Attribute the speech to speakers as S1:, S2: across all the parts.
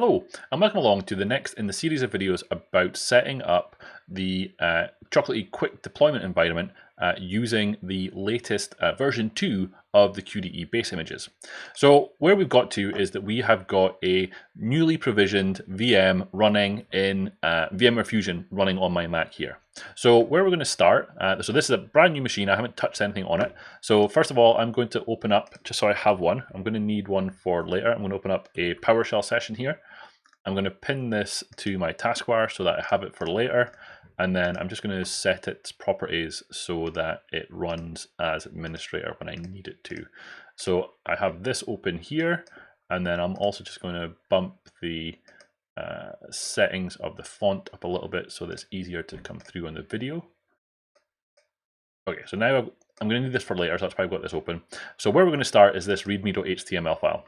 S1: Hello, and welcome along to the next in the series of videos about setting up the Chocolatey quick deployment environment using the latest version 2 of the QDE base images. So where we've got to is that we have got a newly provisioned VM running in VMware Fusion running on my Mac here. So where we're going to start, so this is a brand new machine, I haven't touched anything on it. So first of all, I'm going to open up, just so I have one, I'm going to need one for later, I'm going to open up a PowerShell session here. I'm going to pin this to my taskbar so that I have it for later, and then I'm just going to set its properties so that it runs as administrator when I need it to. So I have this open here, and then I'm also just going to bump the settings of the font up a little bit so that it's easier to come through on the video. Okay, so now I'm going to need this for later, so that's why I've got this open. So where we're going to start is this readme.html file.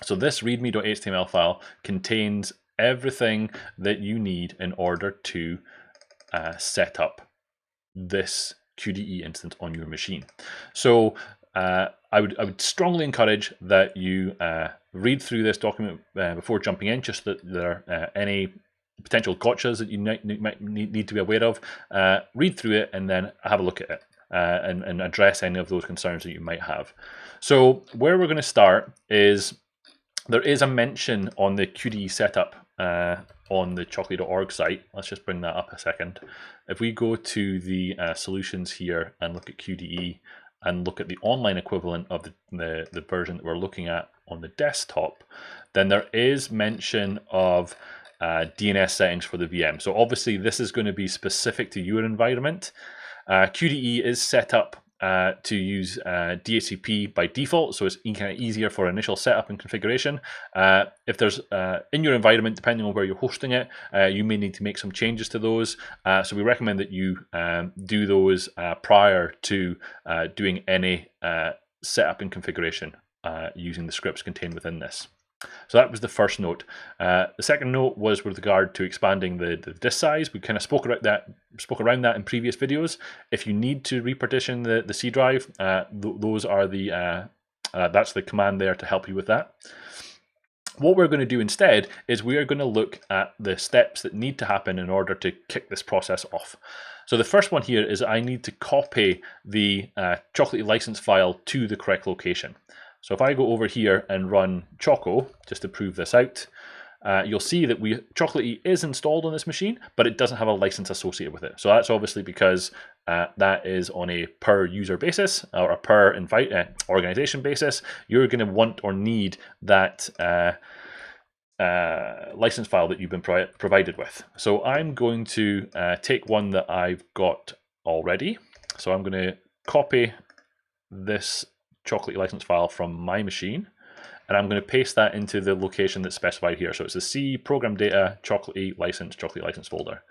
S1: So this readme.html file contains everything that you need in order to set up this QDE instance on your machine. So I would strongly encourage that you read through this document before jumping in, just that there are any potential gotchas that you might need to be aware of. Read through it and then have a look at it and address any of those concerns that you might have. So where we're going to start is there is a mention on the QDE setup on the chocolatey.org site. Let's just bring that up a second. If we go to the solutions here and look at QDE and look at the online equivalent of the version that we're looking at on the desktop, then there is mention of DNS settings for the VM. So obviously this is going to be specific to your environment. QDE is set up to use DHCP by default, so it's kind of easier for initial setup and configuration. If there's in your environment, depending on where you're hosting it, you may need to make some changes to those. So we recommend that you do those prior to doing any setup and configuration using the scripts contained within this. So that was the first note. The second note was with regard to expanding the disk size. We kind of spoke around that in previous videos. If you need to repartition the C drive, those are that's the command there to help you with that. What we're going to do instead is we are going to look at the steps that need to happen in order to kick this process off. So the first one here is I need to copy the Chocolatey license file to the correct location. So if I go over here and run Choco, just to prove this out, you'll see that Chocolatey is installed on this machine, but it doesn't have a license associated with it. So that's obviously because that is on a per user basis or a per organization basis. You're going to want or need that license file that you've been provided with. So I'm going to take one that I've got already. So I'm going to copy this Chocolatey license file from my machine, and I'm going to paste that into the location that's specified here. So it's the C program data Chocolatey license folder.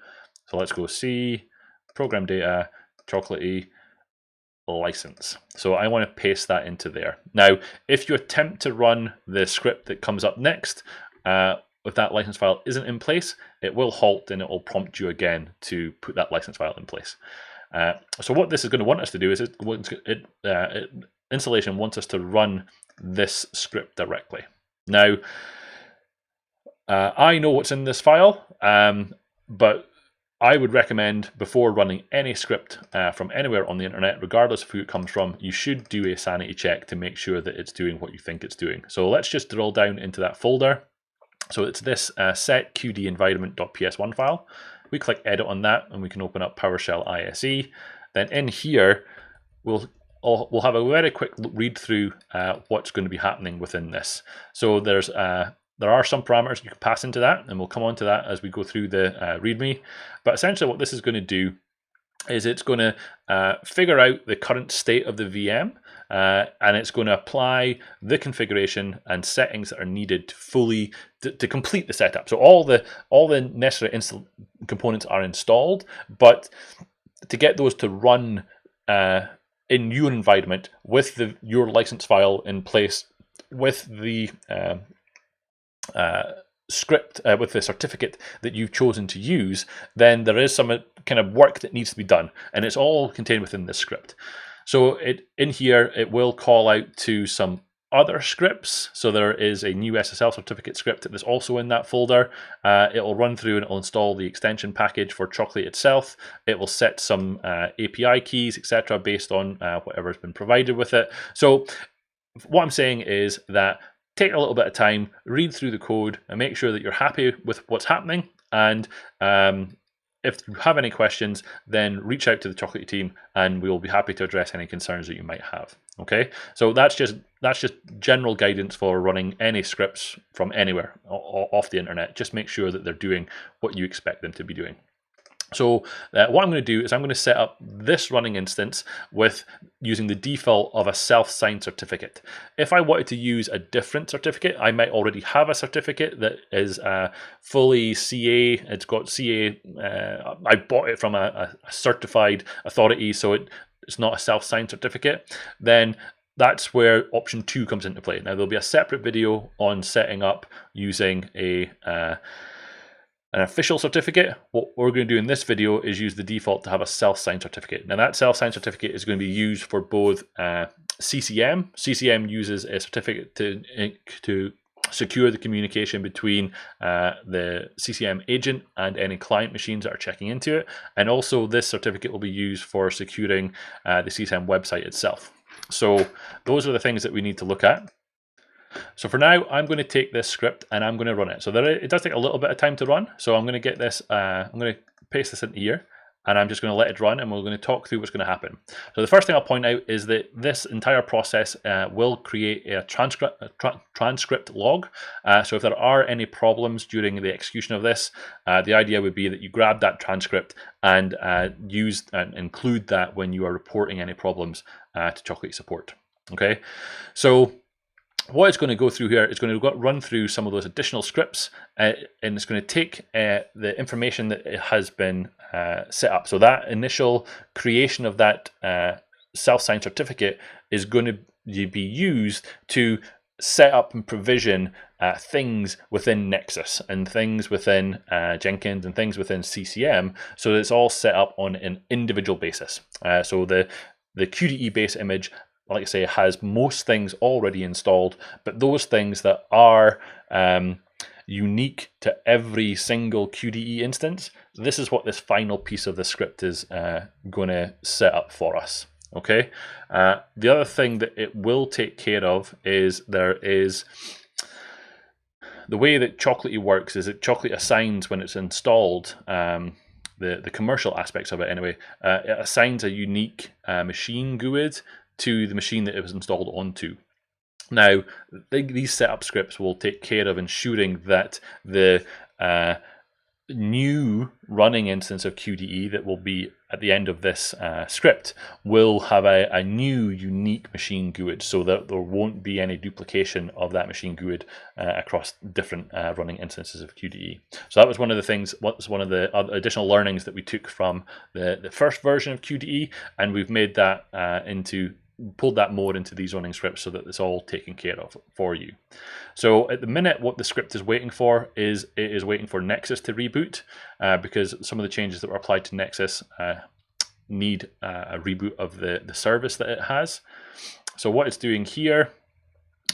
S1: So let's go C program data Chocolatey license. So I want to paste that into there. Now, if you attempt to run the script that comes up next, if that license file isn't in place, it will halt and it will prompt you again to put that license file in place. So what this is going to want us to do is installation wants us to run this script directly. Now, I know what's in this file, but I would recommend before running any script from anywhere on the internet, regardless of who it comes from, you should do a sanity check to make sure that it's doing what you think it's doing. So let's just drill down into that folder. So it's this set QD environment.ps1 file. We click edit on that and we can open up PowerShell ISE. Then in here, we'll have a very quick read through what's going to be happening within this. So there are some parameters you can pass into that, and we'll come on to that as we go through the README. But essentially what this is going to do is it's going to figure out the current state of the VM, and it's going to apply the configuration and settings that are needed to complete the setup. So all the necessary components are installed, but to get those to run in your environment with your license file in place, with the script, with the certificate that you've chosen to use, then there is some kind of work that needs to be done, and it's all contained within this script. So in here, it will call out to some other scripts. So there is a new SSL certificate script that's also in that folder. It will run through and it will install the extension package for Chocolate itself. It will set some API keys, etc., based on whatever's been provided with it. So what I'm saying is that take a little bit of time, read through the code, and make sure that you're happy with what's happening. And if you have any questions, then reach out to the Chocolate team, and we will be happy to address any concerns that you might have. Okay, so that's just general guidance for running any scripts from anywhere off the internet. Just make sure that they're doing what you expect them to be doing. So what I'm going to do is I'm going to set up this running instance with using the default of a self-signed certificate. If I wanted to use a different certificate, I might already have a certificate that is fully CA. It's got CA. I bought it from a certified authority, so it's not a self-signed certificate. Then that's where option 2 comes into play. Now there'll be a separate video on setting up using an official certificate. What we're going to do in this video is use the default to have a self-signed certificate. Now that self-signed certificate is going to be used for both CCM. CCM uses a certificate to secure the communication between the CCM agent and any client machines that are checking into it. And also this certificate will be used for securing the CCM website itself. So those are the things that we need to look at. So for now, I'm going to take this script and I'm going to run it. So it does take a little bit of time to run. So I'm going to get this, I'm going to paste this into here, and I'm just going to let it run, and we're going to talk through what's going to happen. So the first thing I'll point out is that this entire process will create a transcript log. So if there are any problems during the execution of this, the idea would be that you grab that transcript and use and include that when you are reporting any problems to Chocolate support. Okay, so what it's going to go through here is going to run through some of those additional scripts, and it's going to take the information that it has been set up. So that initial creation of that self-signed certificate is going to be used to set up and provision things within Nexus and things within Jenkins and things within CCM, so that it's all set up on an individual basis. So the QDE base image, like I say, has most things already installed, but those things that are unique to every single QDE instance, this is what this final piece of the script is going to set up for us. Okay. The other thing that it will take care of is there is the way that Chocolate works is that Chocolate assigns when it's installed. The commercial aspects of it anyway, it assigns a unique machine GUID to the machine that it was installed onto. Now, these setup scripts will take care of ensuring that the new running instance of QDE that will be at the end of this script will have a new unique machine GUID, so that there won't be any duplication of that machine GUID across different running instances of QDE. So that was one of the things, one of the additional learnings that we took from the first version of QDE, and we've made that pulled that more into these running scripts so that it's all taken care of for you. So at the minute, what the script is waiting for is it is waiting for Nexus to reboot, because some of the changes that were applied to Nexus need a reboot of the service that it has. So what it's doing here,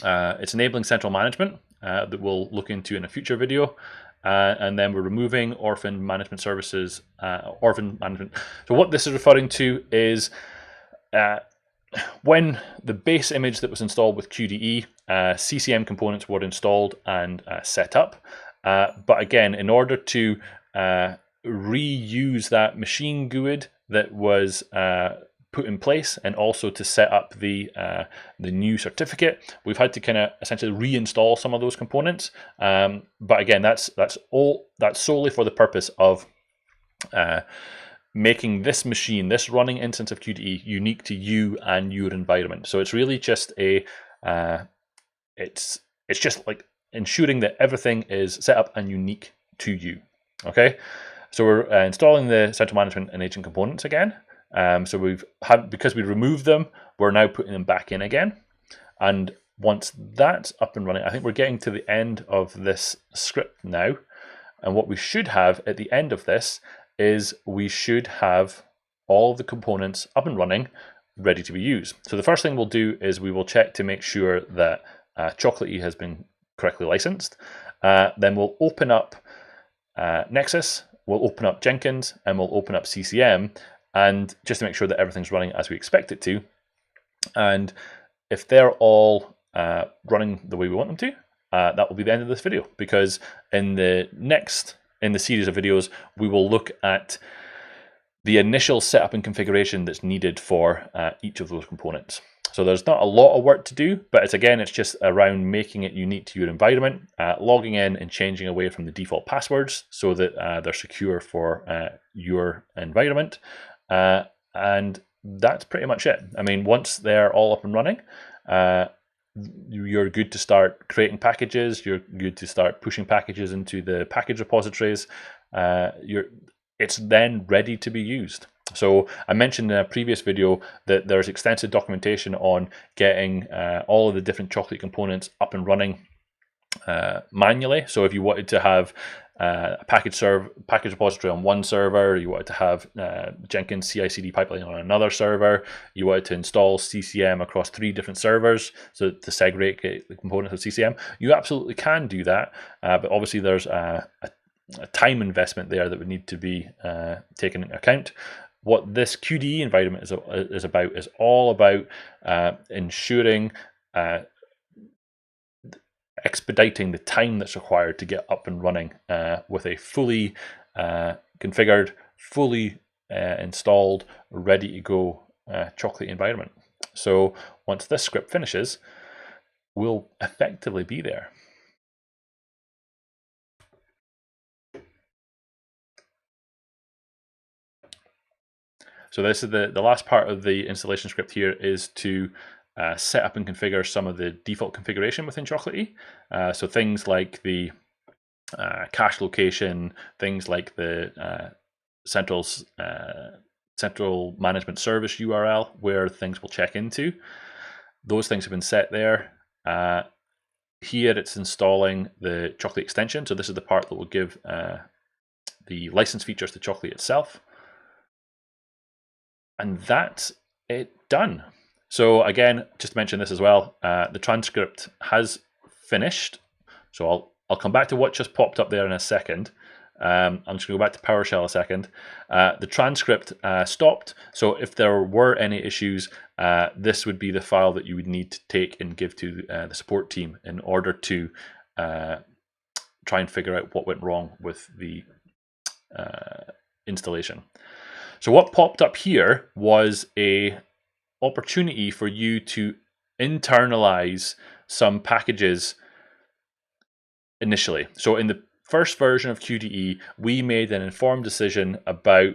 S1: it's enabling central management that we'll look into in a future video. And then we're removing orphan management services, orphan management. So what this is referring to is when the base image that was installed with QDE, CCM components were installed and set up. But again, in order to reuse that machine GUID that was put in place, and also to set up the new certificate, we've had to kind of essentially reinstall some of those components. But again, that's solely for the purpose of making this machine, this running instance of QDE, unique to you and your environment. So it's really just it's just like ensuring that everything is set up and unique to you. Okay, so we're installing the central management and agent components again. So because we removed them, we're now putting them back in again. And once that's up and running, I think we're getting to the end of this script now. And what we should have at the end of this is we should have all of the components up and running ready to be used. So the first thing we'll do is we will check to make sure that Chocolatey has been correctly licensed. Then we'll open up Nexus, we'll open up Jenkins, and we'll open up CCM, and just to make sure that everything's running as we expect it to. And if they're all running the way we want them to, that will be the end of this video, because in the series of videos, we will look at the initial setup and configuration that's needed for each of those components. So there's not a lot of work to do, but it's just around making it unique to your environment, logging in and changing away from the default passwords so that they're secure for your environment. And that's pretty much it. I mean, once they're all up and running, you're good to start creating packages, you're good to start pushing packages into the package repositories. It's then ready to be used. So I mentioned in a previous video that there's extensive documentation on getting all of the different Chocolatey components up and running manually. So if you wanted to have a package repository on one server, you wanted to have Jenkins CI/CD pipeline on another server, you wanted to install CCM across 3 different servers so to segregate the components of CCM, you absolutely can do that. But obviously there's a time investment there that would need to be taken into account. What this QDE environment is about is all about ensuring expediting the time that's required to get up and running with a fully configured, fully installed, ready to go Chocolatey environment. So once this script finishes, we'll effectively be there. So this is the last part of the installation script here, is to set up and configure some of the default configuration within Chocolatey. So things like the cache location, things like the central management service URL where things will check into. Those things have been set there. Here it's installing the Chocolatey extension. So this is the part that will give the license features to Chocolatey itself. And that's it done. So again, just to mention this as well, the transcript has finished. So I'll come back to what just popped up there in a second. I'm just going to go back to PowerShell a second. The transcript stopped. So if there were any issues, this would be the file that you would need to take and give to the support team in order to try and figure out what went wrong with the installation. So what popped up here was a opportunity for you to internalize some packages initially. So in the first version of QDE, we made an informed decision about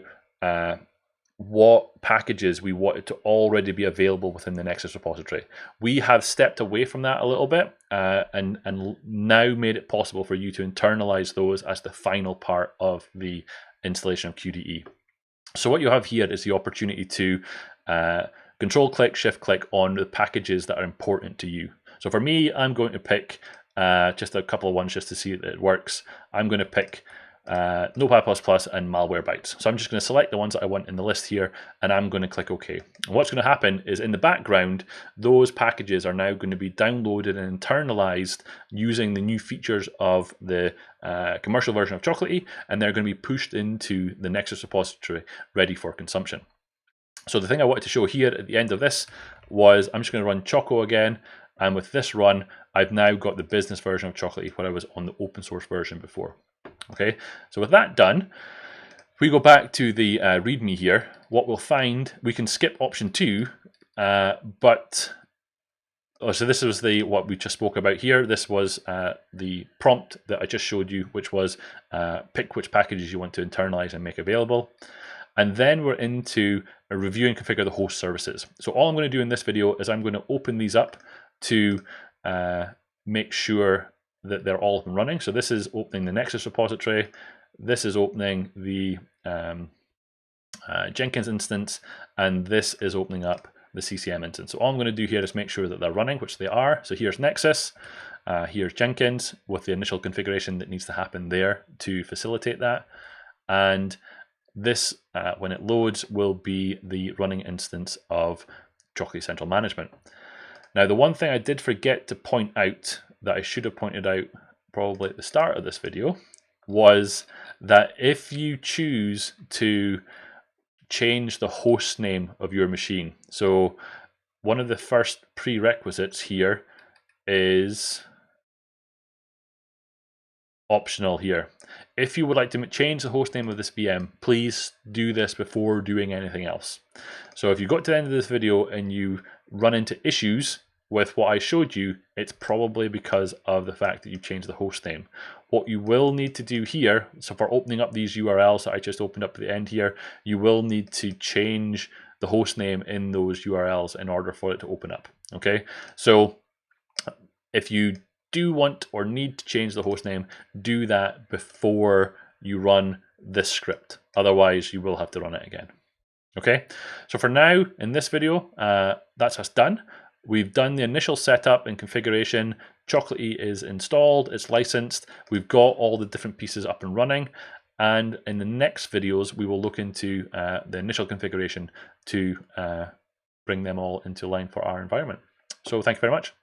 S1: what packages we wanted to already be available within the Nexus repository. We have stepped away from that a little bit and now made it possible for you to internalize those as the final part of the installation of QDE. So what you have here is the opportunity to Control-click, Shift-click on the packages that are important to you. So for me, I'm going to pick just a couple of ones just to see that it works. I'm going to pick Notepad++ and Malwarebytes. So I'm just going to select the ones that I want in the list here, and I'm going to click OK. And what's going to happen is in the background, those packages are now going to be downloaded and internalized using the new features of the commercial version of Chocolatey, and they're going to be pushed into the Nexus repository ready for consumption. So the thing I wanted to show here at the end of this was I'm just going to run Choco again, and with this run, I've now got the business version of Chocolatey where I was on the open source version before. Okay, so with that done, if we go back to the README here, what we'll find, we can skip option 2, so this was what we just spoke about here. This was the prompt that I just showed you, which was pick which packages you want to internalize and make available. And then we're into review and configure the host services. So all I'm going to do in this video is I'm going to open these up to make sure that they're all up and running. So this is opening the Nexus repository. This is opening the Jenkins instance, and this is opening up the CCM instance. So all I'm going to do here is make sure that they're running, which they are. So here's Nexus, here's Jenkins with the initial configuration that needs to happen there to facilitate that. And this, when it loads, will be the running instance of Chocolatey Central Management. Now, the one thing I did forget to point out that I should have pointed out probably at the start of this video was that if you choose to change the host name of your machine, so one of the first prerequisites here is optional here. If you would like to change the host name of this VM, please do this before doing anything else. So if you got to the end of this video and you run into issues with what I showed you, it's probably because of the fact that you've changed the host name. What you will need to do here, so for opening up these URLs that I just opened up at the end here, you will need to change the host name in those URLs in order for it to open up. Okay, so if you do want or need to change the host name, do that before you run this script. Otherwise, you will have to run it again. Okay, so for now, in this video, that's us done. We've done the initial setup and configuration. Chocolatey is installed, it's licensed. We've got all the different pieces up and running. And in the next videos, we will look into the initial configuration to bring them all into line for our environment. So thank you very much.